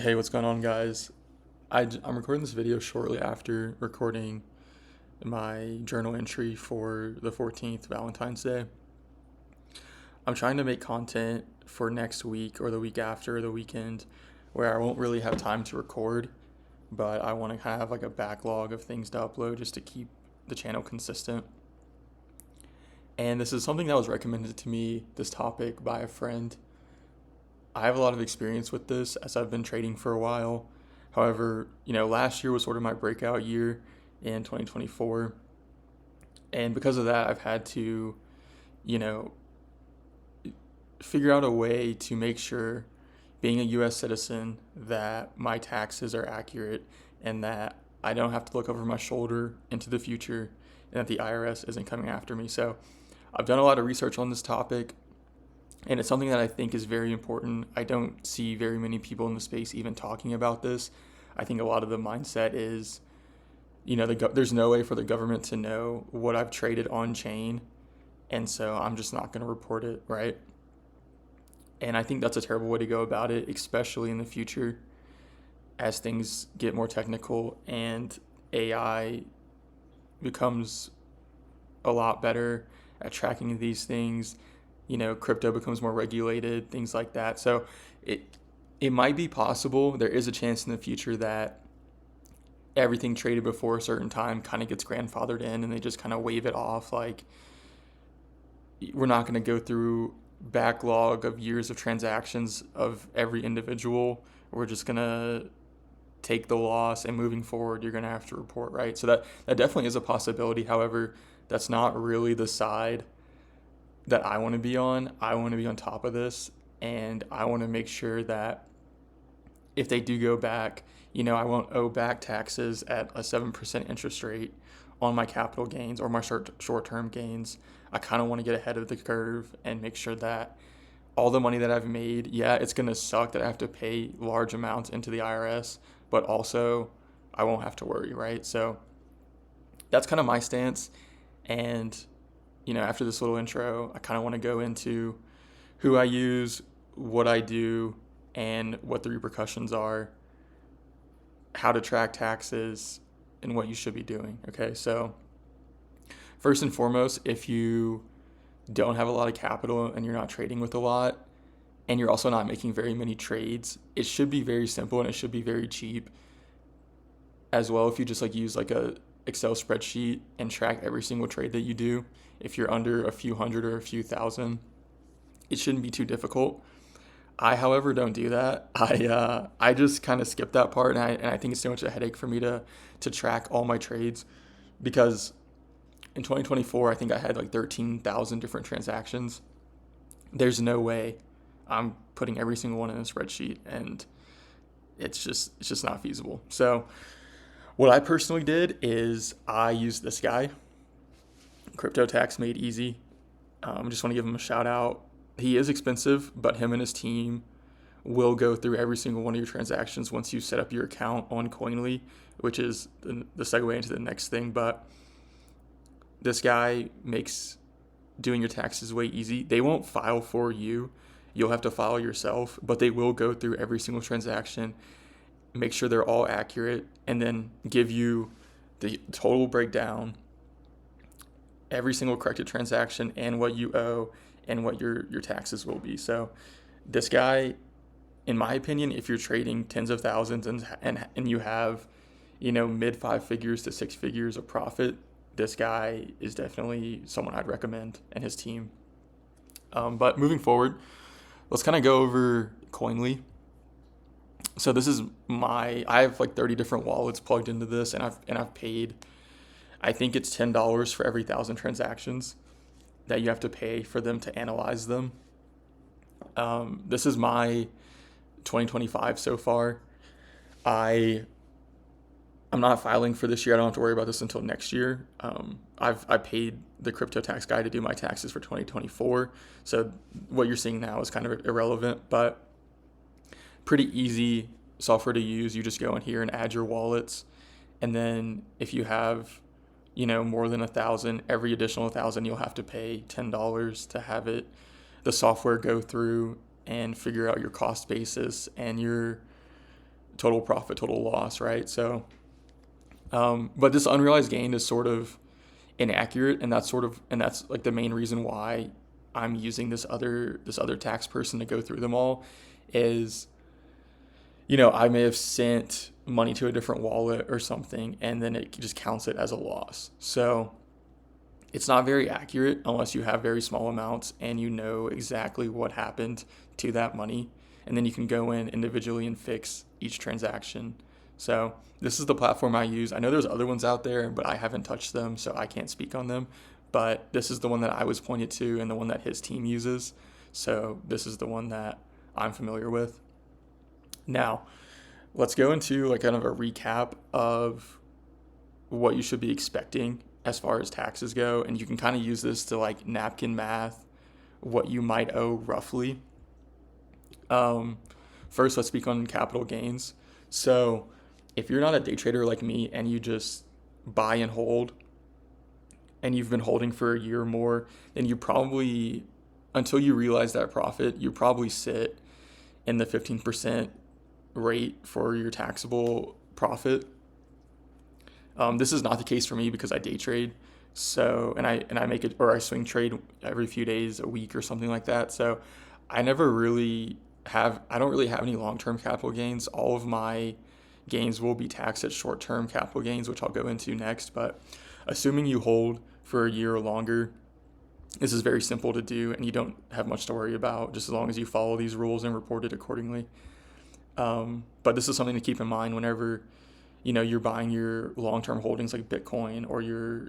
Hey, what's going on, guys? I'm recording this video shortly after recording my journal entry for the 14th, Valentine's Day. I'm trying to make content for next week or the week after or the weekend where I won't really have time to record, but I want to have like a backlog of things to upload just to keep the channel consistent. And this is something that was recommended to me, this topic, by a friend. I have a lot of experience with this as I've been trading for a while. However, last year was sort of my breakout year in 2024. And because of that, I've had to, you know, figure out a way to make sure, being a US citizen, that my taxes are accurate and that I don't have to look over my shoulder into the future and that the IRS isn't coming after me. So I've done a lot of research on this topic. And it's something that I think is very important. I don't see very many people in the space even talking about this. I think a lot of the mindset is, there's no way for the government to know what I've traded on chain. And so I'm just not going to report it, right? And I think that's a terrible way to go about it, especially in the future as things get more technical and AI becomes a lot better at tracking these things. Crypto becomes more regulated, things like that. So it might be possible. There is a chance in the future that everything traded before a certain time kind of gets grandfathered in and they just kind of wave it off. Like, we're not going to go through backlog of years of transactions of every individual. We're just going to take the loss, and moving forward, you're going to have to report, right? So that definitely is a possibility. However, that's not really the side that I want to be on. I want to be on top of this, and I want to make sure that if they do go back, I won't owe back taxes at a 7% interest rate on my capital gains or my short-term gains. I kind of want to get ahead of the curve and make sure that all the money that I've made, yeah, it's going to suck that I have to pay large amounts into the IRS, but also I won't have to worry, right? So that's kind of my stance. And after this little intro, I kind of want to go into who I use, what I do, and what the repercussions are, how to track taxes, and what you should be doing. Okay, so first and foremost, if you don't have a lot of capital and you're not trading with a lot, and you're also not making very many trades, it should be very simple and it should be very cheap as well. If you just use a Excel spreadsheet and track every single trade that you do, if you're under a few hundred or a few thousand, it shouldn't be too difficult. I, however, don't do that. I just kind of skip that part, and I think it's too much of a headache for me to track all my trades, because in 2024 I think I had 13,000 different transactions. There's no way I'm putting every single one in a spreadsheet, and it's just not feasible. So what I personally did is I used this guy, Crypto Tax Made Easy. Just want to give him a shout out. He is expensive, but him and his team will go through every single one of your transactions once you set up your account on Coinly, which is the segue into the next thing. But this guy makes doing your taxes way easy. They won't file for you. You'll have to file yourself, but they will go through every single transaction, make sure they're all accurate, and then give you the total breakdown, every single corrected transaction, and what you owe and what your taxes will be. So this guy, in my opinion, if you're trading tens of thousands and you have, mid 5 figures to 6 figures of profit, this guy is definitely someone I'd recommend, and his team. But moving forward, let's kind of go over Coinly. So this is I have 30 different wallets plugged into this, and I've paid, I think it's $10 for every 1,000 transactions that you have to pay for them to analyze them. This is my 2025 so far. I'm not filing for this year. I don't have to worry about this until next year. I paid the crypto tax guy to do my taxes for 2024. So what you're seeing now is kind of irrelevant, but pretty easy software to use. You just go in here and add your wallets. And then if you have, more than 1,000, every additional 1,000, you'll have to pay $10 to have the software go through and figure out your cost basis and your total profit, total loss, right? So, but this unrealized gain is sort of inaccurate, and that's like the main reason why I'm using this other tax person to go through them all. Is, I may have sent money to a different wallet or something, and then it just counts it as a loss. So it's not very accurate unless you have very small amounts and you know exactly what happened to that money. And then you can go in individually and fix each transaction. So this is the platform I use. I know there's other ones out there, but I haven't touched them, so I can't speak on them. But this is the one that I was pointed to and the one that his team uses. So this is the one that I'm familiar with. Now, let's go into like kind of a recap of what you should be expecting as far as taxes go, and you can kind of use this to like napkin math what you might owe roughly. First, let's speak on capital gains. So if you're not a day trader like me and you just buy and hold, and you've been holding for a year or more, then you probably, until you realize that profit, you probably sit in the 15% rate for your taxable profit. This is not the case for me because I day trade. So, and I make it, or I swing trade every few days, a week or something like that. So I don't really have any long-term capital gains. All of my gains will be taxed at short-term capital gains, which I'll go into next. But assuming you hold for a year or longer, this is very simple to do and you don't have much to worry about just as long as you follow these rules and report it accordingly. But this is something to keep in mind whenever you're buying your long-term holdings like Bitcoin or your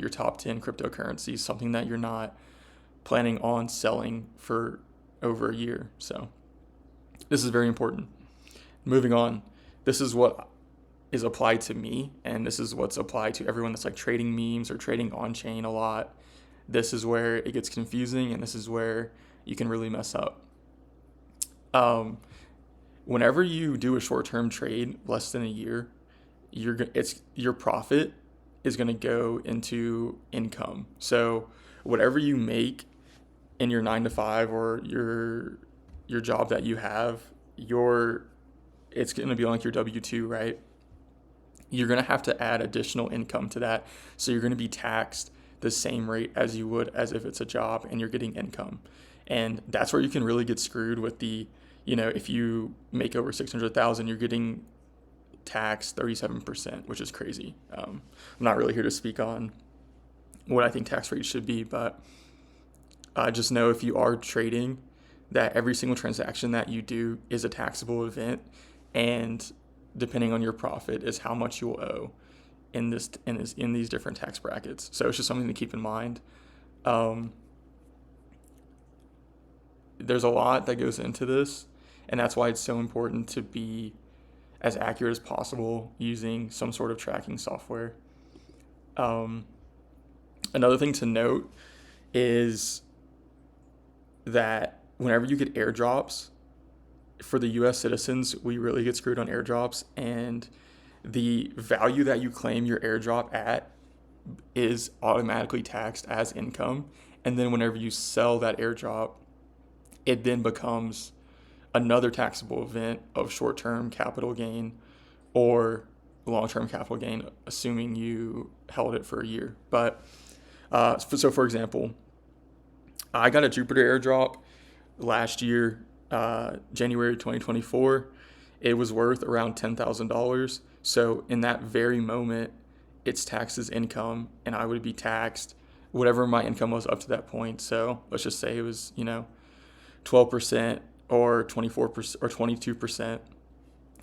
top 10 cryptocurrencies, something that you're not planning on selling for over a year. So this is very important. Moving on, this is what is applied to me, and this is what's applied to everyone that's like trading memes or trading on chain a lot. This is where it gets confusing, and this is where you can really mess up. Whenever you do a short-term trade less than a year, your profit is going to go into income. So whatever you make in your 9 to 5 or your job that you have, it's going to be like your W-2, right? You're going to have to add additional income to that. So you're going to be taxed the same rate as you would as if it's a job and you're getting income. And that's where you can really get screwed with if you make over 600,000, you're getting taxed 37%, which is crazy. I'm not really here to speak on what I think tax rates should be, but just know if you are trading that every single transaction that you do is a taxable event, and depending on your profit is how much you will owe in these different tax brackets. So it's just something to keep in mind. There's a lot that goes into this, and that's why it's so important to be as accurate as possible using some sort of tracking software. Another thing to note is that whenever you get airdrops, for the US citizens, we really get screwed on airdrops, and the value that you claim your airdrop at is automatically taxed as income. And then whenever you sell that airdrop, it then becomes another taxable event of short-term capital gain or long-term capital gain, assuming you held it for a year. But so for example, I got a Jupiter airdrop last year, January 2024. It was worth around $10,000. So in that very moment, it's taxed as income, and I would be taxed whatever my income was up to that point. So let's just say it was 12% or 24% or 22%.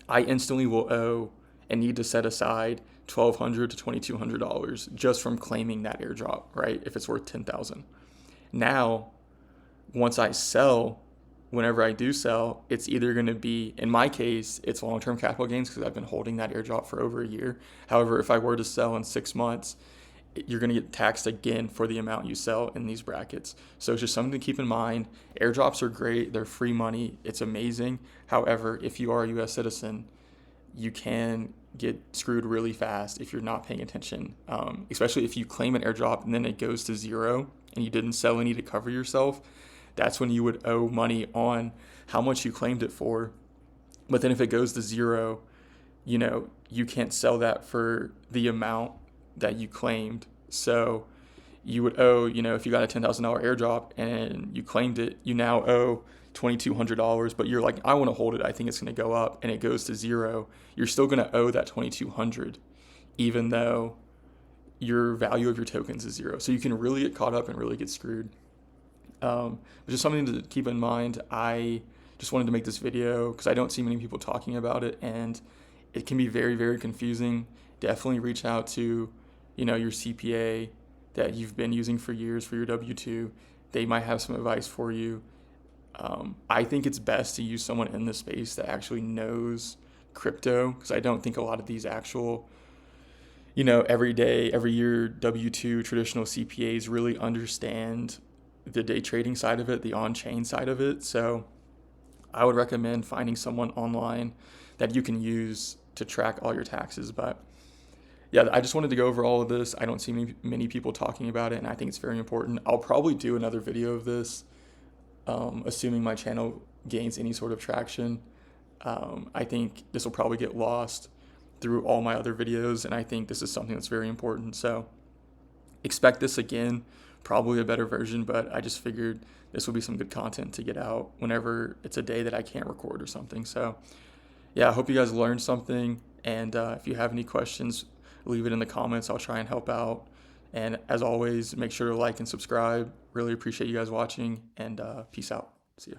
I instantly will owe and need to set aside $1,200 to $2,200 just from claiming that airdrop, right? If it's worth $10,000. Now, once I sell, whenever I do sell, it's either going to be, in my case, it's long-term capital gains because I've been holding that airdrop for over a year. However, if I were to sell in 6 months, you're going to get taxed again for the amount you sell in these brackets. So it's just something to keep in mind. Airdrops are great. They're free money. It's amazing. However, if you are a U.S. citizen, you can get screwed really fast if you're not paying attention, especially if you claim an airdrop and then it goes to zero and you didn't sell any to cover yourself. That's when you would owe money on how much you claimed it for But then if it goes to zero, you can't sell that for the amount that you claimed. So you would owe, if you got a $10,000 airdrop and you claimed it, you now owe $2,200, but you're like, I want to hold it. I think it's going to go up, and it goes to zero. You're still going to owe that $2,200, even though your value of your tokens is zero. So you can really get caught up and really get screwed. Which is something to keep in mind. I just wanted to make this video because I don't see many people talking about it, and it can be very, very confusing. Definitely reach out to, your CPA that you've been using for years for your W-2. They might have some advice for you. I think it's best to use someone in the space that actually knows crypto, because I don't think a lot of these actual, every year W-2 traditional CPAs really understand the day trading side of it, the on-chain side of it. So I would recommend finding someone online that you can use to track all your taxes. But yeah, I just wanted to go over all of this. I don't see many people talking about it, and I think it's very important. I'll probably do another video of this, assuming my channel gains any sort of traction. I think this will probably get lost through all my other videos, and I think this is something that's very important. So expect this again, probably a better version, but I just figured this would be some good content to get out whenever it's a day that I can't record or something. So yeah, I hope you guys learned something, and if you have any questions, leave it in the comments. I'll try and help out. And as always, make sure to like and subscribe. Really appreciate you guys watching, and peace out. See ya.